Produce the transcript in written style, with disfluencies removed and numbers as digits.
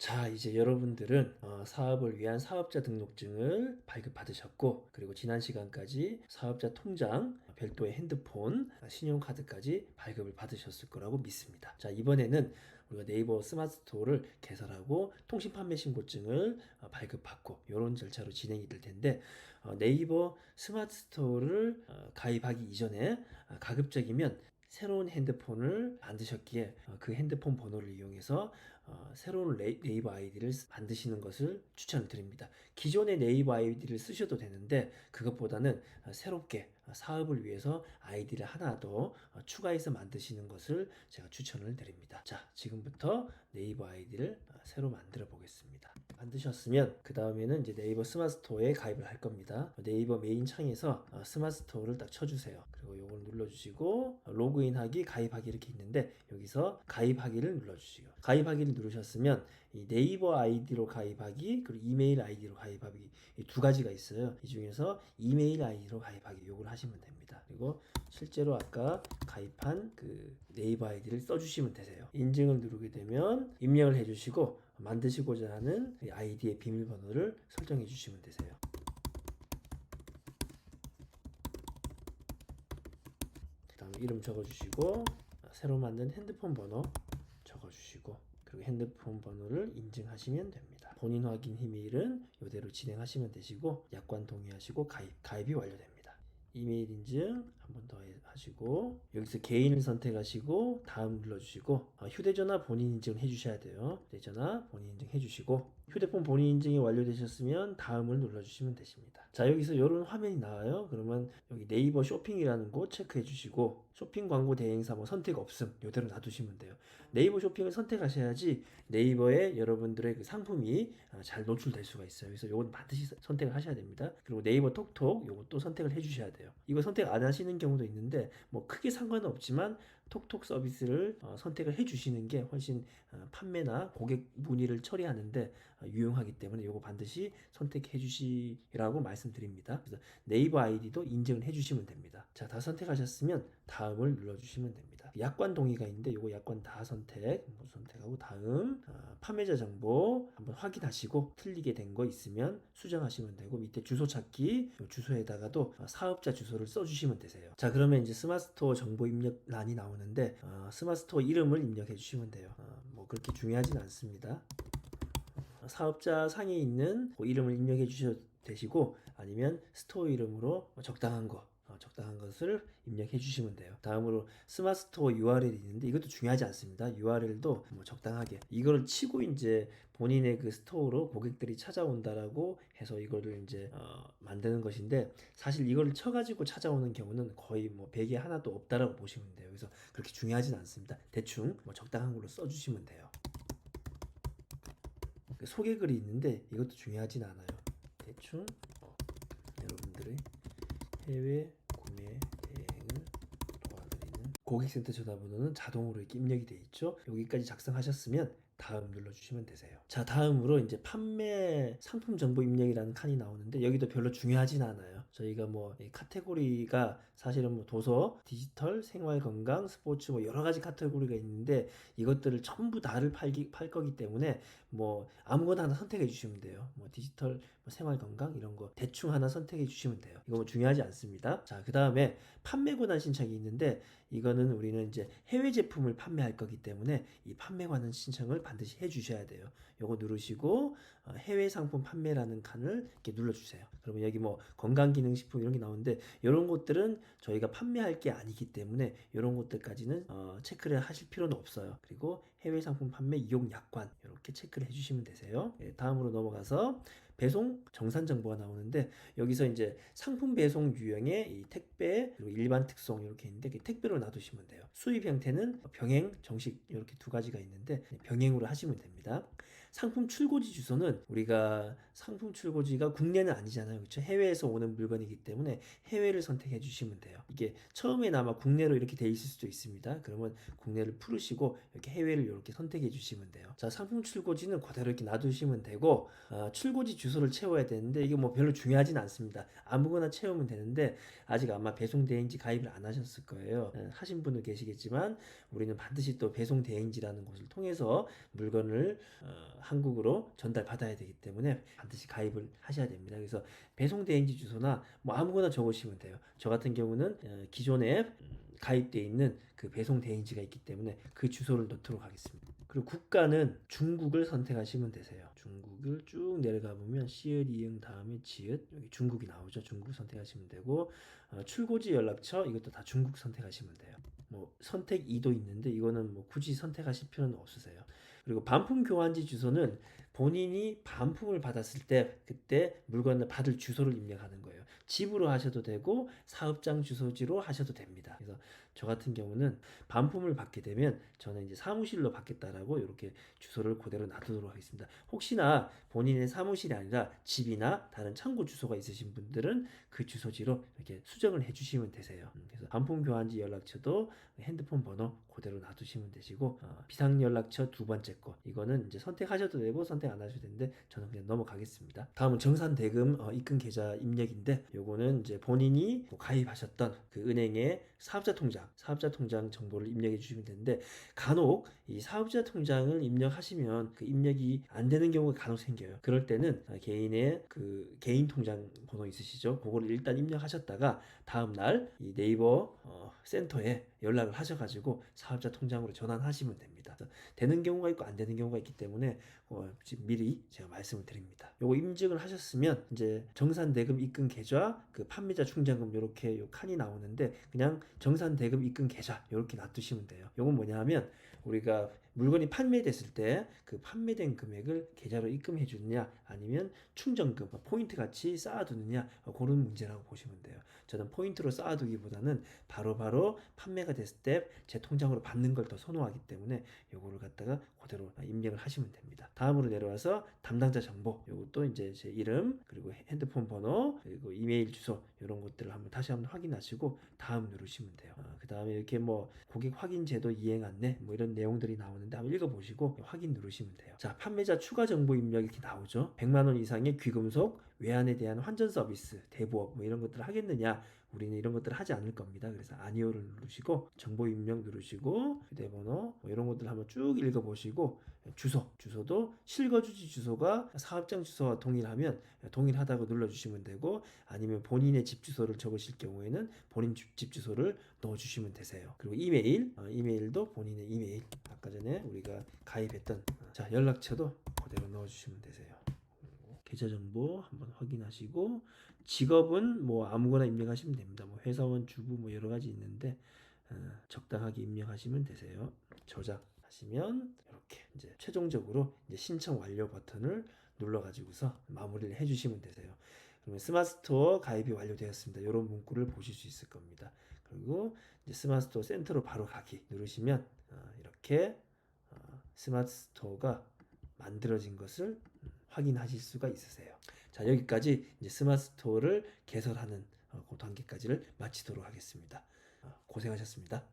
자, 이제 여러분들은 사업을 위한 사업자 등록증을 발급받으셨고, 그리고 지난 시간까지 사업자 통장, 별도의 핸드폰, 신용카드까지 발급을 받으셨을 거라고 믿습니다. 자, 이번에는 우리가 네이버 스마트 스토어를 개설하고 통신 판매 신고증을 발급받고 이런 절차로 진행이 될 텐데, 네이버 스마트 스토어를 가입하기 이전에 가급적이면 새로운 핸드폰을 만드셨기에 그 핸드폰 번호를 이용해서 새로운 네이버 아이디를 만드시는 것을 추천드립니다. 기존의 네이버 아이디를 쓰셔도 되는데 그것보다는 새롭게 사업을 위해서 아이디를 하나 더 추가해서 만드시는 것을 제가 추천을 드립니다. 자, 지금부터 네이버 아이디를 새로 만들어 보겠습니다. 만드셨으면 그 다음에는 이제 네이버 스마트 스토어에 가입을 할 겁니다. 네이버 메인 창에서 스마트 스토어를 딱 쳐주세요. 그리고 이걸 눌러주시고 로그인하기, 가입하기 이렇게 있는데 여기서 가입하기를 눌러주시고, 가입하기를 누르셨으면 이 네이버 아이디로 가입하기 그리고 이메일 아이디로 가입하기 이 두 가지가 있어요. 이 중에서 이메일 아이디로 가입하기 요걸 하시면 됩니다. 그리고 실제로 아까 가입한 그 네이버 아이디를 써주시면 되세요. 인증을 누르게 되면 입력을 해주시고 만드시고자 하는 아이디의 비밀번호를 설정해 주시면 되세요. 그 다음에 이름 적어주시고 새로 만든 핸드폰 번호 적어주시고 그리고 핸드폰 번호를 인증하시면 됩니다. 본인 확인 이메일은 이대로 진행하시면 되시고 약관 동의하시고 가입이 완료됩니다. 이메일 인증 한 번 더 하시고 여기서 개인을 선택하시고 다음 눌러주시고 휴대전화 본인 인증 해주셔야 돼요. 휴대전화 본인 인증 해주시고 휴대폰 본인 인증이 완료되셨으면 다음을 눌러주시면 되십니다. 자, 여기서 이런 화면이 나와요. 그러면 여기 네이버 쇼핑이라는 곳 체크해 주시고 쇼핑 광고 대행사 뭐 선택 없음 이대로 놔두시면 돼요. 네이버 쇼핑을 선택하셔야지 네이버에 여러분들의 그 상품이 잘 노출될 수가 있어요. 그래서 이건 반드시 선택을 하셔야 됩니다. 그리고 네이버 톡톡 이것도 선택을 해주셔야 돼요. 이거 선택 안 하시는 경우도 있는데 뭐 크게 상관은 없지만 톡톡 서비스를 선택을 해주시는 게 훨씬 판매나 고객 문의를 처리하는데 유용하기 때문에 이거 반드시 선택해 주시라고 말씀드립니다. 그래서 네이버 아이디도 인증을 해주시면 됩니다. 자, 다 선택하셨으면 다음을 눌러주시면 됩니다. 약관 동의가 있는데 이거 약관 다 선택하고 다음 판매자 정보 한번 확인하시고 틀리게 된 거 있으면 수정하시면 되고 밑에 주소 찾기 주소에다가도 사업자 주소를 써주시면 되세요. 자, 그러면 이제 스마트스토어 정보 입력란이 나오는데 스마트스토어 이름을 입력해 주시면 돼요. 뭐 그렇게 중요하진 않습니다. 사업자 상에 있는 그 이름을 입력해 주셔도 되시고 아니면 스토어 이름으로 적당한 것을 입력해 주시면 돼요. 다음으로 스마트 스토어 URL이 있는데 이것도 중요하지 않습니다. URL도 뭐 적당하게 이거를 치고 이제 본인의 그 스토어로 고객들이 찾아온다라고 해서 이거를 이제 만드는 것인데 사실 이거를 쳐가지고 찾아오는 경우는 거의 뭐 100에 하나도 없다라고 보시면 돼요. 그래서 그렇게 중요하진 않습니다. 대충 뭐 적당한 걸로 써주시면 돼요. 소개글이 있는데 이것도 중요하진 않아요. 대충 여러분들의 해외 구매 대행을 도와드리는 고객센터 전화번호는 자동으로 이렇게 입력이 돼 있죠. 여기까지 작성하셨으면 다음 눌러주시면 되세요. 자, 다음으로 이제 판매 상품 정보 입력이라는 칸이 나오는데 여기도 별로 중요하진 않아요. 저희가 뭐 카테고리가 사실은 뭐 도서, 디지털, 생활 건강, 스포츠 뭐 여러 가지 카테고리가 있는데 이것들을 전부 다를 팔 거기 때문에 뭐 아무거나 하나 선택해 주시면 돼요. 뭐 디지털, 뭐 생활 건강 이런 거 대충 하나 선택해 주시면 돼요. 이거 뭐 중요하지 않습니다. 자, 그 다음에 판매 권한 신청이 있는데 이거는 우리는 이제 해외 제품을 판매할 거기 때문에 이 판매 권한 신청을 반드시 해 주셔야 돼요. 요거 누르시고 해외 상품 판매라는 칸을 이렇게 눌러주세요. 그러면 여기 뭐 건강기능식품 이런 게 나오는데 이런 것들은 저희가 판매할 게 아니기 때문에 이런 것들까지는 체크를 하실 필요는 없어요. 그리고 해외 상품 판매 이용 약관 이렇게 체크를 해주시면 되세요. 네, 다음으로 넘어가서 배송 정산 정보가 나오는데 여기서 이제 상품 배송 유형의 이 택배 그리고 일반 특송 이렇게 있는데 택배로 놔두시면 돼요. 수입 형태는 병행 정식 이렇게 두 가지가 있는데 병행으로 하시면 됩니다. 상품 출고지 주소는 우리가 상품 출고지가 국내는 아니잖아요. 그렇죠? 해외에서 오는 물건이기 때문에 해외를 선택해 주시면 돼요. 이게 처음에는 아마 국내로 이렇게 돼 있을 수도 있습니다. 그러면 국내를 풀으시고 이렇게 해외를 이렇게 선택해 주시면 돼요. 자, 상품 출고지는 그대로 이렇게 놔두시면 되고 출고지 주소를 채워야 되는데 이게 뭐 별로 중요하진 않습니다. 아무거나 채우면 되는데 아직 아마 배송 대행지 가입을 안 하셨을 거예요. 하신 분은 계시겠지만 우리는 반드시 또 배송 대행지라는 곳을 통해서 물건을 한국으로 전달받아야 되기 때문에 반드시 가입을 하셔야 됩니다. 그래서 배송 대행지 주소나 뭐 아무거나 적으시면 돼요. 저 같은 경우는 기존에 가입되어 있는 그 배송 대행지가 있기 때문에 그 주소를 넣도록 하겠습니다. 그리고 국가는 중국을 선택하시면 되세요. 중국을 쭉 내려가 보면 시을 이응 다음에 지읒 여기 중국이 나오죠. 중국 선택하시면 되고 출고지 연락처 이것도 다 중국 선택하시면 돼요. 뭐 선택 2도 있는데 이거는 뭐 굳이 선택하실 필요는 없으세요. 그리고 반품 교환지 주소는 본인이 반품을 받았을 때 그때 물건을 받을 주소를 입력하는 거예요. 집으로 하셔도 되고 사업장 주소지로 하셔도 됩니다. 그래서 저 같은 경우는 반품을 받게 되면 저는 이제 사무실로 받겠다라고 이렇게 주소를 그대로 놔두도록 하겠습니다. 혹시나 본인의 사무실이 아니라 집이나 다른 창고 주소가 있으신 분들은 그 주소지로 이렇게 수정을 해주시면 되세요. 그래서 반품 교환지 연락처도 핸드폰 번호 그대로 놔두시면 되시고 비상 연락처 두 번째 거 이거는 이제 선택하셔도 되고 선택 안 하셔도 되는데 저는 그냥 넘어가겠습니다. 다음은 정산 대금 입금 계좌 입력인데 요거는 이제 본인이 가입하셨던 그 은행의 사업자 통장 정보를 입력해 주시면 되는데 간혹 이 사업자 통장을 입력하시면 그 입력이 안 되는 경우가 간혹 생겨요. 그럴 때는 개인의 그 개인 통장 번호 있으시죠? 그걸 일단 입력하셨다가 다음 날 이 네이버 센터에 연락을 하셔가지고 사업자 통장으로 전환하시면 됩니다. 되는 경우가 있고 안 되는 경우가 있기 때문에 지금 미리 제가 말씀을 드립니다. 요거 인증을 하셨으면 이제 정산 대금 입금 계좌, 그 판매자 충당금 이렇게 요 칸이 나오는데 그냥 정산 대금 입금 계좌 이렇게 놔두시면 돼요. 요건 뭐냐면 우리가 물건이 판매됐을 때 그 판매된 금액을 계좌로 입금해 주느냐 아니면 충전금 포인트 같이 쌓아두느냐 그런 문제라고 보시면 돼요. 저는 포인트로 쌓아두기보다는 바로바로 판매가 됐을 때 제 통장으로 받는 걸 더 선호하기 때문에 요거를 갖다가 그대로 입력을 하시면 됩니다. 다음으로 내려와서 담당자 정보 요것도 이제 제 이름 그리고 핸드폰 번호 그리고 이메일 주소 이런 것들을 다시 한번 확인하시고 다음 누르시면 돼요. 그 다음에 이렇게 뭐 고객 확인 제도 이행 안내 뭐 이런 내용들이 나오는데 한번 읽어보시고 확인 누르시면 돼요. 자, 판매자 추가 정보 입력 이렇게 나오죠. 100만 원 이상의 귀금속 외환에 대한 환전 서비스 대부업 뭐 이런 것들을 하겠느냐, 우리는 이런 것들을 하지 않을 겁니다. 그래서 아니오를 누르시고 정보 입력 누르시고 휴대번호 뭐 이런 것들 한번 쭉 읽어보시고 주소도 실거주지 주소가 사업장 주소와 동일하면 동일하다고 눌러주시면 되고 아니면 본인의 집 주소를 적으실 경우에는 본인 집 주소를 넣어주시면 되세요. 그리고 이메일도 본인의 이메일 아까 전에 우리가 가입했던 자 연락처도 그대로 넣어주시면 되세요. 계좌 정보 한번 확인하시고 직업은 뭐 아무거나 입력하시면 됩니다. 뭐 회사원, 주부 뭐 여러 가지 있는데 적당하게 입력하시면 되세요. 저장하시면 이렇게 이제 최종적으로 이제 신청 완료 버튼을 눌러가지고서 마무리를 해주시면 되세요. 그러면 스마트 스토어 가입이 완료되었습니다. 이런 문구를 보실 수 있을 겁니다. 그리고 이제 스마트 스토어 센터로 바로 가기 누르시면 이렇게 스마트 스토어가 만들어진 것을 확인하실 수가 있으세요. 자, 여기까지 이제 스마트 스토어를 개설하는 그 단계까지를 마치도록 하겠습니다. 고생하셨습니다.